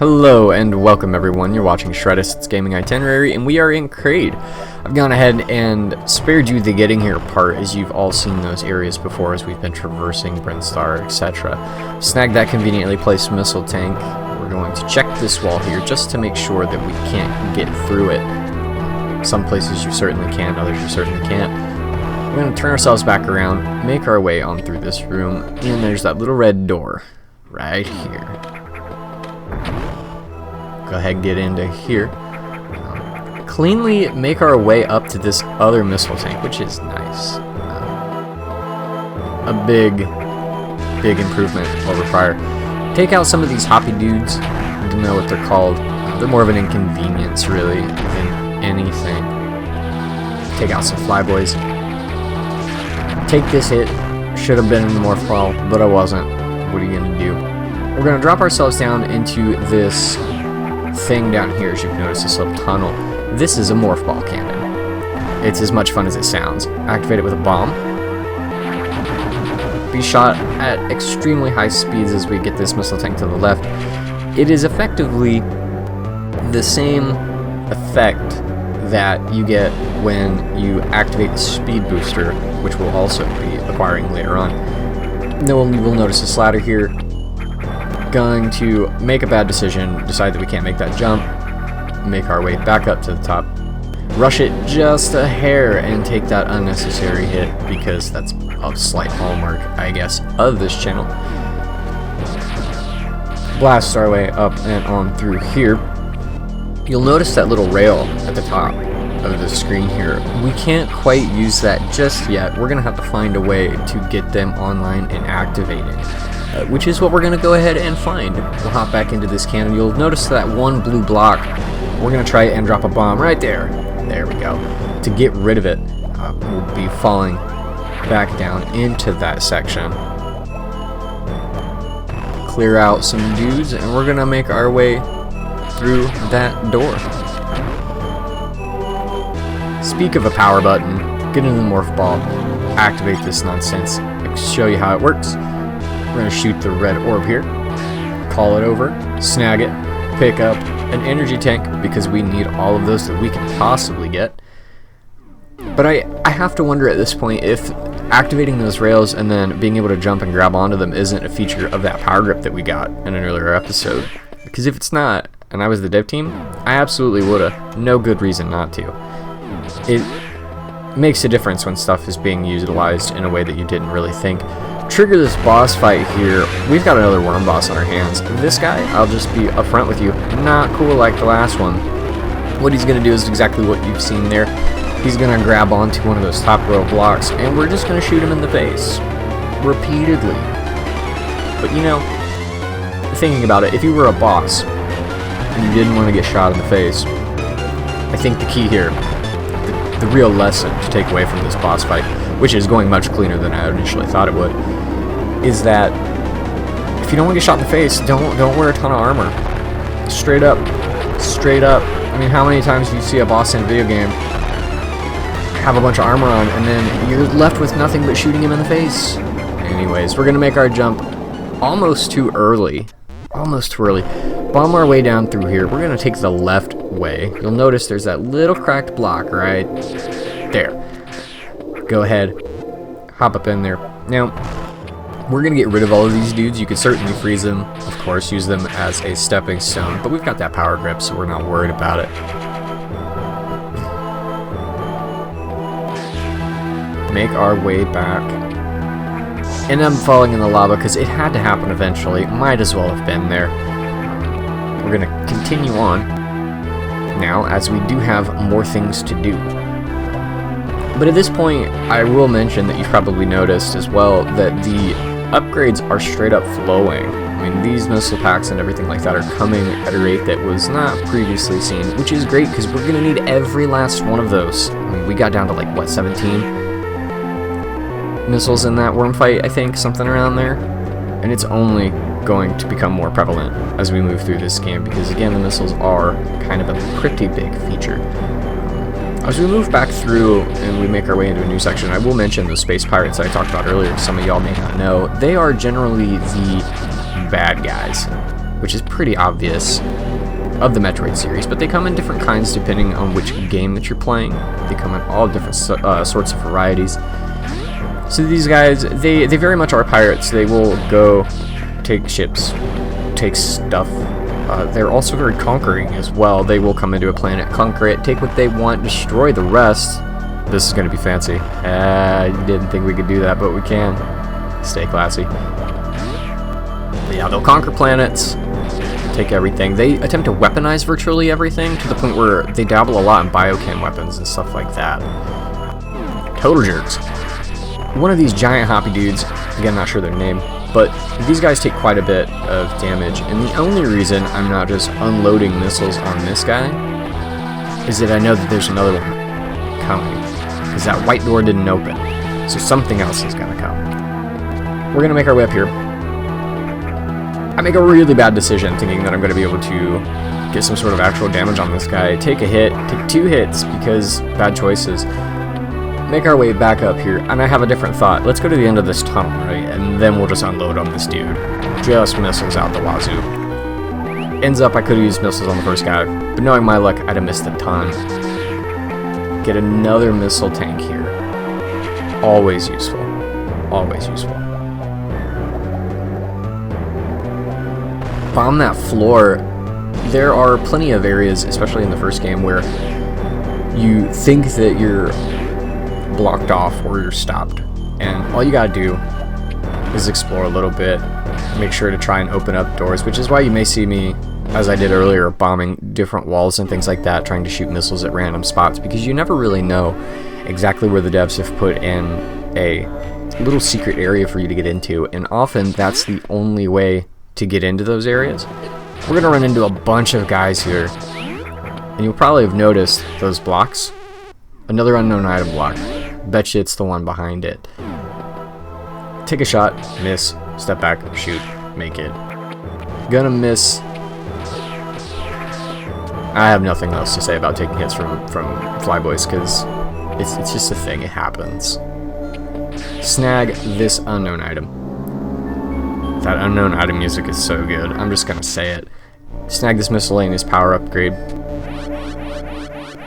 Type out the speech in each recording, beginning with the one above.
Hello and welcome everyone, you're watching Shredist's Gaming Itinerary and we are in Kraid. I've gone ahead and spared you the getting here part as you've all seen those areas before as we've been traversing Brinstar, etc. Snag that conveniently placed missile tank. We're going to check this wall here just to make sure that we can't get through it. Some places you certainly can, others you certainly can't. We're going to turn ourselves back around, make our way on through this room, and there's that little red door right here. Go ahead and get into here. Cleanly make our way up to this other missile tank, which is nice. A big improvement over prior. Take out some of these hoppy dudes. I don't know what they're called. They're more of an inconvenience, really, than anything. Take out some flyboys. Take this hit. Should have been in the morph ball, but I wasn't. What are you gonna do? We're gonna drop ourselves down into this thing down here. As you can notice, this little tunnel. This is a morph ball cannon. It's as much fun as it sounds. Activate it with a bomb. Be shot at extremely high speeds as we get this missile tank to the left. It is effectively the same effect that you get when you activate the speed booster, which we'll also be acquiring later on. Then you will notice a slider here. Going to make a bad decision, decide that we can't make that jump, make our way back up to the top, rush it just a hair, and take that unnecessary hit, because that's a slight hallmark, I guess, of this channel. Blast our way up and on through here. You'll notice that little rail at the top of the screen here. We can't quite use that just yet. We're going to have to find a way to get them online and activated. Which is what we're going to go ahead and find. We'll hop back into this cannon. You'll notice that one blue block. We're going to try and drop a bomb right there. There we go. To get rid of it, we'll be falling back down into that section. Clear out some dudes, and we're going to make our way through that door. Speak of a power button, get into the morph ball, activate this nonsense, show you how it works. We're going to shoot the red orb here, call it over, snag it, pick up an energy tank because we need all of those that we can possibly get. But I have to wonder at this point if activating those rails and then being able to jump and grab onto them isn't a feature of that power grip that we got in an earlier episode. Because if it's not, and I was the dev team, I absolutely woulda. No good reason not to. It makes a difference when stuff is being utilized in a way that you didn't really think. Trigger this boss fight here. We've got another worm boss on our hands. This guy, I'll just be upfront with you, not cool like the last one. What he's going to do is exactly what you've seen there. He's going to grab onto one of those top row blocks, and we're just going to shoot him in the face. Repeatedly. But you know, thinking about it, if you were a boss, and you didn't want to get shot in the face, I think the key here, the real lesson to take away from this boss fight, which is going much cleaner than I initially thought it would, is that if you don't want to get shot in the face, don't wear a ton of armor. Straight up. I mean, how many times do you see a boss in a video game have a bunch of armor on and then you're left with nothing but shooting him in the face? Anyways, we're gonna make our jump almost too early. Bomb our way down through here. We're gonna take the left way. You'll notice there's that little cracked block right there. Go ahead, hop up in there. Now, we're going to get rid of all of these dudes. You could certainly freeze them, of course, use them as a stepping stone, but we've got that power grip, so we're not worried about it. Make our way back. And I'm falling in the lava because it had to happen eventually. Might as well have been there. We're going to continue on now as we do have more things to do. But at this point, I will mention that you've probably noticed as well that the upgrades are straight up flowing. I mean, these missile packs and everything like that are coming at a rate that was not previously seen, which is great because we're going to need every last one of those. I mean, we got down to like, what, 17 missiles in that worm fight, I think, something around there. And it's only going to become more prevalent as we move through this game because, again, the missiles are kind of a pretty big feature. As we move back through and we make our way into a new section, I will mention the space pirates I talked about earlier. Some of y'all may not know. They are generally the bad guys. which is pretty obvious of the Metroid series, but they come in different kinds depending on which game that you're playing. They come in all different sorts of varieties. So these guys, they very much are pirates. They will go take ships, take stuff. They're also very conquering as well. They will come into a planet, conquer it, take what they want, destroy the rest. This is going to be fancy. I didn't think we could do that, but we can. Stay classy. But yeah, they'll conquer planets, take everything. They attempt to weaponize virtually everything to the point where they dabble a lot in biochem weapons and stuff like that. Total jerks. One of these giant hoppy dudes, again, not sure their name, but these guys take quite a bit of damage, and the only reason I'm not just unloading missiles on this guy is that I know that there's another one coming, because that white door didn't open, so something else is going to come. We're going to make our way up here. I make a really bad decision thinking that I'm going to be able to get some sort of actual damage on this guy, take a hit, take 2 hits because bad choices. Make our way back up here, and I have a different thought. Let's go to the end of this tunnel, right, and then we'll just unload on this dude. Just missiles out the wazoo. Ends up I could have used missiles on the first guy, but knowing my luck, I'd have missed a ton. Get another missile tank here. Always useful. Always useful. Bomb that floor. There are plenty of areas, especially in the first game, where you think that you're blocked off or you're stopped, and all you gotta do is explore a little bit, make sure to try and open up doors, which is why you may see me, as I did earlier, bombing different walls and things like that, trying to shoot missiles at random spots, because you never really know exactly where the devs have put in a little secret area for you to get into, and often that's the only way to get into those areas. We're gonna run into a bunch of guys here, and you'll probably have noticed those blocks. Another unknown item block. Bet you it's the one behind it. Take a shot, miss, step back, shoot, make it. Gonna miss. I have nothing else to say about taking hits from flyboys, because it's just a thing, it happens. Snag this unknown item. That unknown item music is so good, I'm just gonna say it. Snag this miscellaneous power upgrade.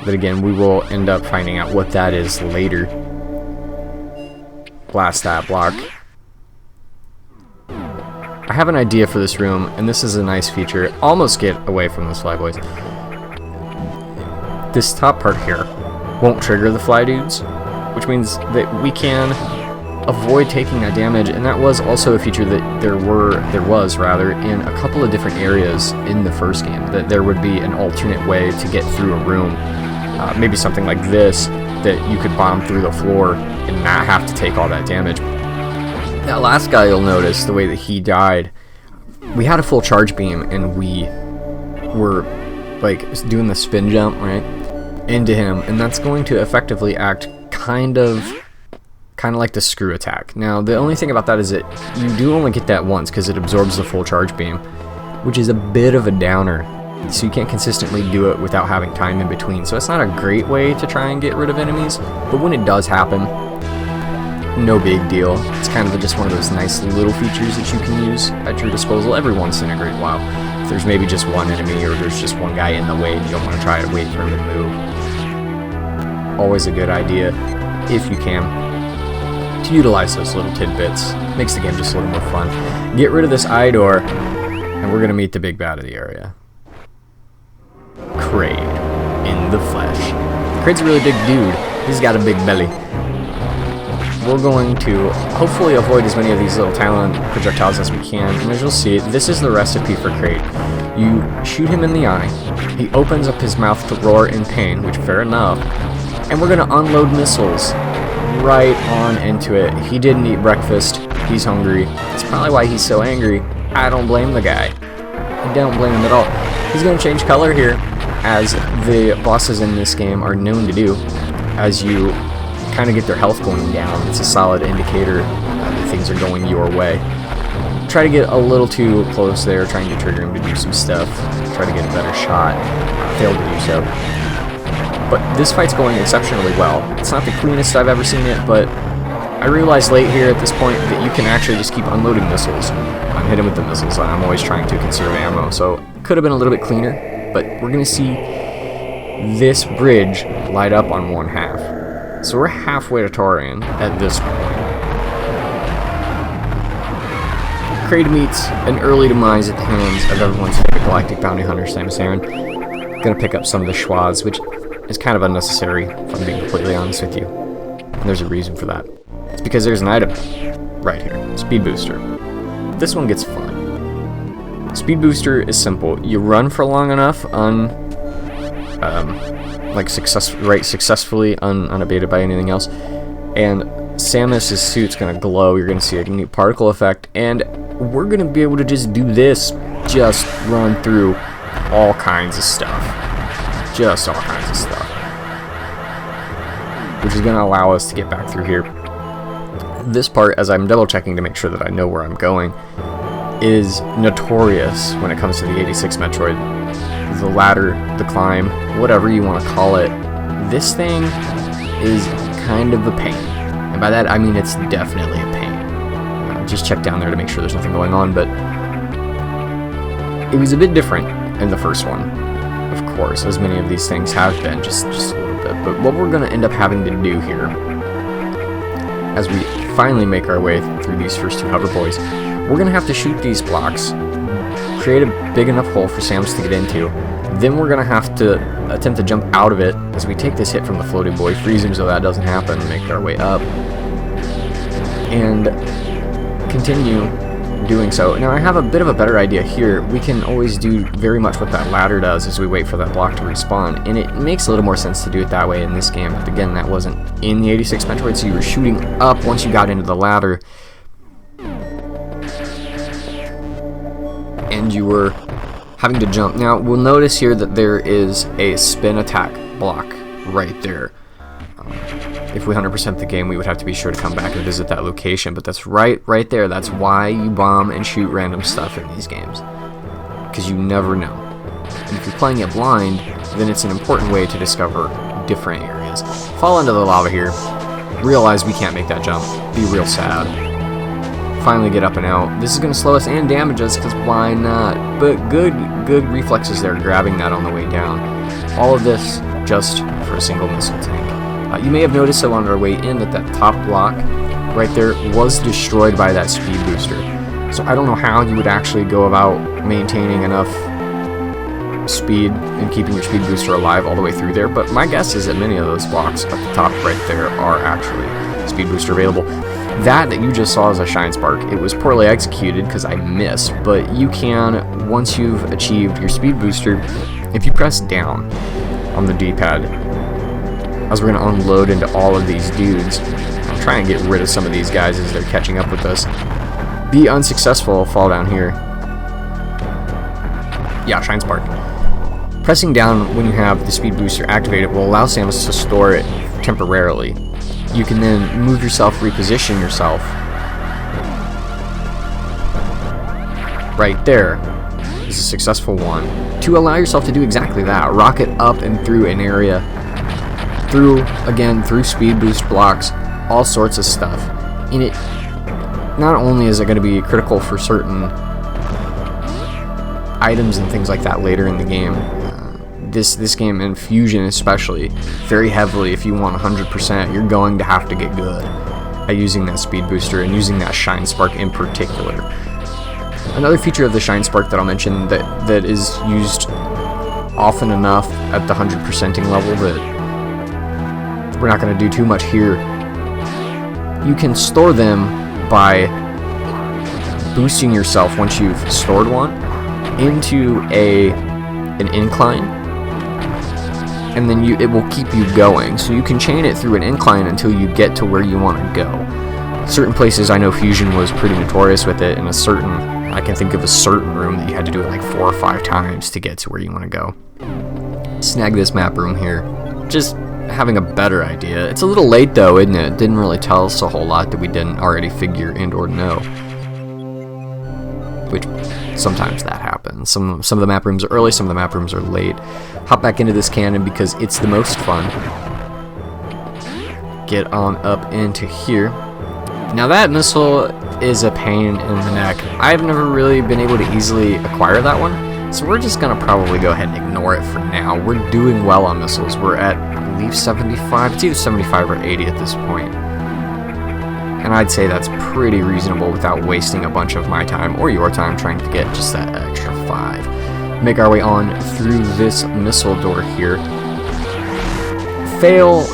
But again, we will end up finding out what that is later. Blast that block. I have an idea for this room, and this is a nice feature. Almost get away from those flyboys. This top part here won't trigger the fly dudes, which means that we can avoid taking that damage, and that was also a feature that there was in a couple of different areas in the first game, that there would be an alternate way to get through a room. Maybe something like this, that you could bomb through the floor and not have to take all that damage. That last guy, you'll notice the way that he died, we had a full charge beam and we were like doing the spin jump right into him, and that's going to effectively act kind of like the screw attack. Now the only thing about that is that you do only get that once because it absorbs the full charge beam, which is a bit of a downer. So you can't consistently do it without having time in between. So it's not a great way to try and get rid of enemies, but when it does happen, no big deal. It's kind of just one of those nice little features that you can use at your disposal every once in a great while. If there's maybe just one enemy or there's just one guy in the way and you don't want to try to wait for him to move. Always a good idea, if you can, to utilize those little tidbits. Makes the game just a little more fun. Get rid of this eye door, and we're going to meet the big bad of the area. Kraid in the flesh. Kraid's a really big dude. He's got a big belly. We're going to hopefully avoid as many of these little talon projectiles as we can, and as you'll see, this is the recipe for Kraid. You shoot him in the eye, he opens up his mouth to roar in pain, which fair enough, and we're going to unload missiles right on into it. He didn't eat breakfast, he's hungry, that's probably why he's so angry. I don't blame the guy. I don't blame him at all. He's going to change color here, as the bosses in this game are known to do. As you kind of get their health going down, it's a solid indicator that things are going your way. Try to get a little too close there, trying to trigger him to do some stuff. Try to get a better shot. Failed to do so. But this fight's going exceptionally well. It's not the cleanest I've ever seen it, but I realized late here at this point that you can actually just keep unloading missiles. I'm hitting with the missiles, and I'm always trying to conserve ammo, so could have been a little bit cleaner, but we're going to see this bridge light up on one half. So we're halfway to Torian at this point. Kraid meets an early demise at the hands of everyone's favorite galactic bounty hunter, Samus and I. Gonna pick up some of the schwas, which is kind of unnecessary, if I'm being completely honest with you. And there's a reason for that. It's because there's an item right here, Speed Booster. This one gets fun. Speed Booster is simple. You run for long enough successfully unabated by anything else, and Samus's suit's gonna glow. You're gonna see a neat particle effect, and we're gonna be able to just do this, just run through all kinds of stuff, which is gonna allow us to get back through here. This part, as I'm double checking to make sure that I know where I'm going, is notorious when it comes to the 86 Metroid. The ladder, the climb, whatever you want to call it, this thing is kind of a pain. And by that I mean it's definitely a pain. Just check down there to make sure there's nothing going on, but it was a bit different in the first one, of course, as many of these things have been, just a little bit. But what we're going to end up having to do here, as we finally make our way through these first two hover boys, we're going to have to shoot these blocks, create a big enough hole for Samus to get into, then we're going to have to attempt to jump out of it as we take this hit from the floating boy, freeze him so that doesn't happen, and make our way up, and continue doing so. Now I have a bit of a better idea here. We can always do very much what that ladder does as we wait for that block to respawn, and it makes a little more sense to do it that way in this game, but again, that wasn't in the 86 Metroid, so you were shooting up once you got into the ladder, and you were having to jump. Now we'll notice here that there is a spin attack block right there. If we 100% the game, we would have to be sure to come back and visit that location, but that's right there. That's why you bomb and shoot random stuff in these games, because you never know. And if you're playing it blind, then it's an important way to discover different areas. Fall into the lava here, realize we can't make that jump, be real sad. Finally get up and out. This is going to slow us and damage us, because why not? But good reflexes there, grabbing that on the way down. All of this just for a single missile tank. You may have noticed on our way in that top block right there was destroyed by that speed booster. So I don't know how you would actually go about maintaining enough speed and keeping your speed booster alive all the way through there, but my guess is that many of those blocks at the top right there are actually speed booster available. That you just saw as a shine spark, it was poorly executed because I missed, but you can, once you've achieved your speed booster, if you press down on the D-pad, as we're going to unload into all of these dudes, I'll try and get rid of some of these guys as they're catching up with us. Be unsuccessful, fall down here. Yeah, shine spark. Pressing down when you have the speed booster activated will allow Samus to store it temporarily. You can then move yourself, reposition yourself. Right there is a successful one. To allow yourself to do exactly that, rocket up and through an area, through speed boost blocks, all sorts of stuff. And it, not only is it going to be critical for certain items and things like that later in the game, this game, and Fusion especially, very heavily, if you want 100%, you're going to have to get good at using that speed booster and using that shine spark in particular. Another feature of the shine spark that I'll mention that is used often enough at the 100%ing level that we're not going to do too much here. You can store them by boosting yourself once you've stored one into an incline, and then it will keep you going. So you can chain it through an incline until you get to where you want to go. Certain places, I know Fusion was pretty notorious with it, and I can think of a certain room that you had to do it like 4 or 5 times to get to where you want to go. Snag this map room here. Just having a better idea. It's a little late though, isn't it? It didn't really tell us a whole lot that we didn't already figure and or know. Which sometimes that happens. Some of the map rooms are early, some of the map rooms are late. Hop back into this cannon because it's the most fun. Get on up into here. Now that missile is a pain in the neck. I've never really been able to easily acquire that one, so we're just gonna probably go ahead and ignore it for now. We're doing well on missiles. We're at, I believe, 75. It's either 75 or 80 at this point. And I'd say that's pretty reasonable without wasting a bunch of my time or your time trying to get just that extra 5. Make our way on through this missile door here. Fail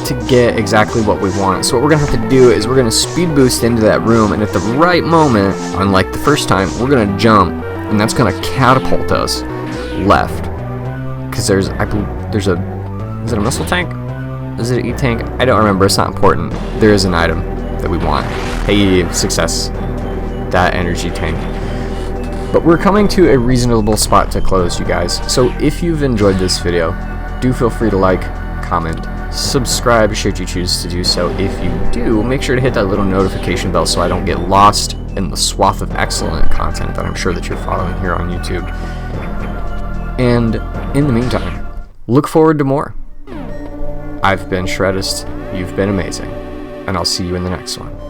to get exactly what we want. So what we're going to have to do is we're going to speed boost into that room, and at the right moment, unlike the first time, we're going to jump, and that's going to catapult us left. Because is it a missile tank? Is it an E-tank? I don't remember. It's not important. There is an item that we want. Hey, success. That energy tank. But we're coming to a reasonable spot to close, you guys. So if you've enjoyed this video, do feel free to like, comment, subscribe should you choose to do so. If you do, make sure to hit that little notification bell so I don't get lost in the swath of excellent content that I'm sure that you're following here on YouTube. And in the meantime, look forward to more. I've been Shreddist, you've been amazing, and I'll see you in the next one.